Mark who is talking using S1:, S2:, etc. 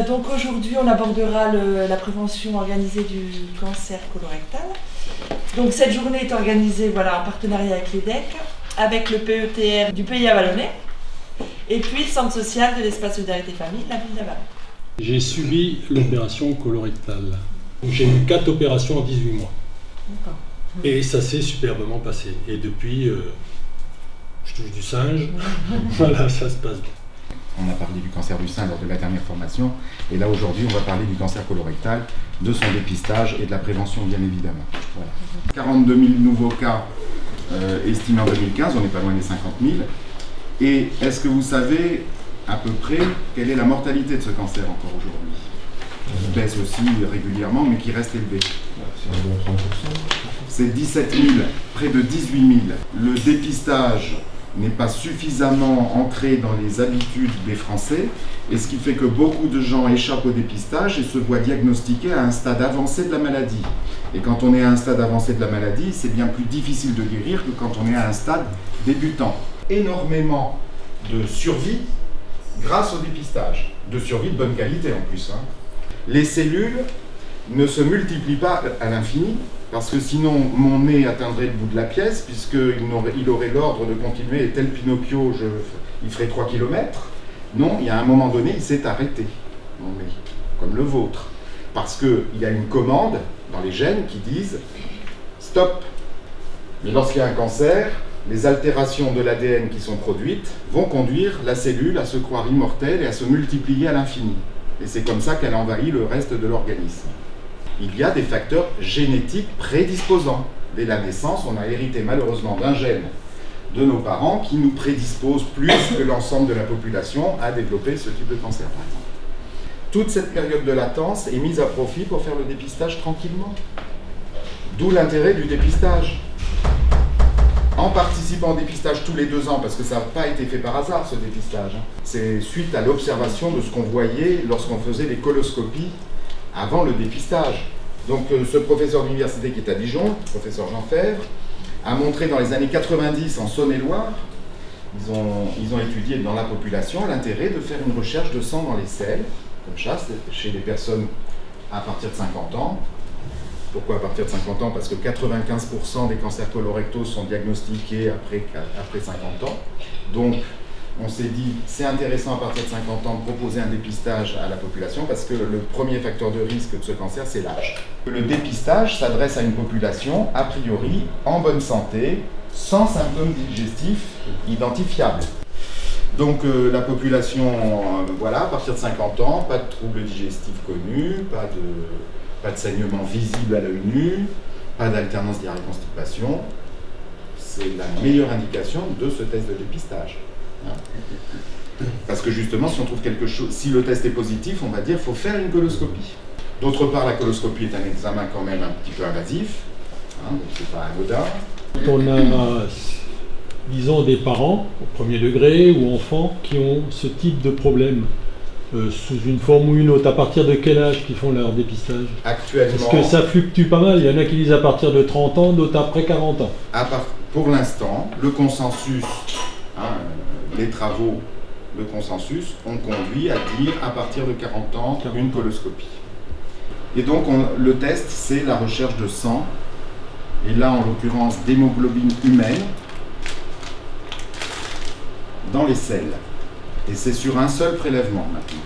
S1: Donc aujourd'hui, on abordera la prévention organisée du cancer colorectal. Donc cette journée est organisée en partenariat avec l'EDEC, avec le PETR du Pays Avallonnais, et puis le centre social de l'espace Solidarité Famille, la ville d'Avallon.
S2: J'ai subi l'opération colorectale. J'ai eu 4 opérations en 18 mois. Et ça s'est superbement passé. Et depuis, je touche du singe. Voilà, ça se passe bien.
S3: On a parlé du cancer du sein lors de la dernière formation. Et là, aujourd'hui, on va parler du cancer colorectal, de son dépistage et de la prévention, bien évidemment. Voilà. 42 000 nouveaux cas estimés en 2015. On n'est pas loin des 50 000. Et est-ce que vous savez à peu près quelle est la mortalité de ce cancer encore aujourd'hui? Qui baisse aussi régulièrement, mais qui reste élevée. C'est 17 000, près de 18 000. Le dépistage n'est pas suffisamment ancré dans les habitudes des Français, et ce qui fait que beaucoup de gens échappent au dépistage et se voient diagnostiqués à un stade avancé de la maladie. Et quand on est à un stade avancé de la maladie, c'est bien plus difficile de guérir que quand on est à un stade débutant. Énormément de survie grâce au dépistage, de survie de bonne qualité en plus. Les cellules ne se multiplient pas à l'infini, parce que sinon mon nez atteindrait le bout de la pièce, puisqu'il aurait l'ordre de continuer, et tel Pinocchio, il ferait 3 km. Non, il y a un moment donné, il s'est arrêté, mon nez, comme le vôtre, parce qu'il y a une commande dans les gènes qui disent « stop ». Mais lorsqu'il y a un cancer, les altérations de l'ADN qui sont produites vont conduire la cellule à se croire immortelle et à se multiplier à l'infini. Et c'est comme ça qu'elle envahit le reste de l'organisme. Il y a des facteurs génétiques prédisposants. Dès la naissance, on a hérité malheureusement d'un gène de nos parents qui nous prédispose plus que l'ensemble de la population à développer ce type de cancer, par exemple. Toute cette période de latence est mise à profit pour faire le dépistage tranquillement. D'où l'intérêt du dépistage. En participant au dépistage tous les 2 ans, parce que ça n'a pas été fait par hasard ce dépistage, c'est suite à l'observation de ce qu'on voyait lorsqu'on faisait les coloscopies avant le dépistage. Donc ce professeur d'université qui est à Dijon, professeur Jean Fèvre, a montré dans les années 90 en Saône-et-Loire, ils ont étudié dans la population l'intérêt de faire une recherche de sang dans les selles, comme ça, chez les personnes à partir de 50 ans. Pourquoi à partir de 50 ans? Parce que 95% des cancers colorectaux sont diagnostiqués après 50 ans. Donc, on s'est dit, c'est intéressant à partir de 50 ans de proposer un dépistage à la population parce que le premier facteur de risque de ce cancer, c'est l'âge. Le dépistage s'adresse à une population, a priori, en bonne santé, sans symptômes digestifs identifiables. Donc la population, voilà, à partir de 50 ans, pas de troubles digestifs connus, pas de saignement visible à l'œil nu, pas d'alternance diarrhée-constipation. C'est la meilleure indication de ce test de dépistage. Parce que justement, si on trouve quelque chose, si le test est positif, on va dire qu'il faut faire une coloscopie. D'autre part, la coloscopie est un examen quand même un petit peu invasif, donc c'est pas anodin.
S2: On a, disons, des parents, au premier degré, ou enfants, qui ont ce type de problème. Sous une forme ou une autre, à partir de quel âge qu'ils font leur dépistage?
S3: Actuellement...
S2: Parce que ça fluctue pas mal, il y en a qui disent à partir de 30 ans, d'autres après 40 ans.
S3: Pour l'instant, le consensus, les travaux, le consensus ont conduit à dire à partir de 40 ans, une coloscopie. Et donc le test, c'est la recherche de sang, et là en l'occurrence d'hémoglobine humaine, dans les selles. Et c'est sur un seul prélèvement maintenant.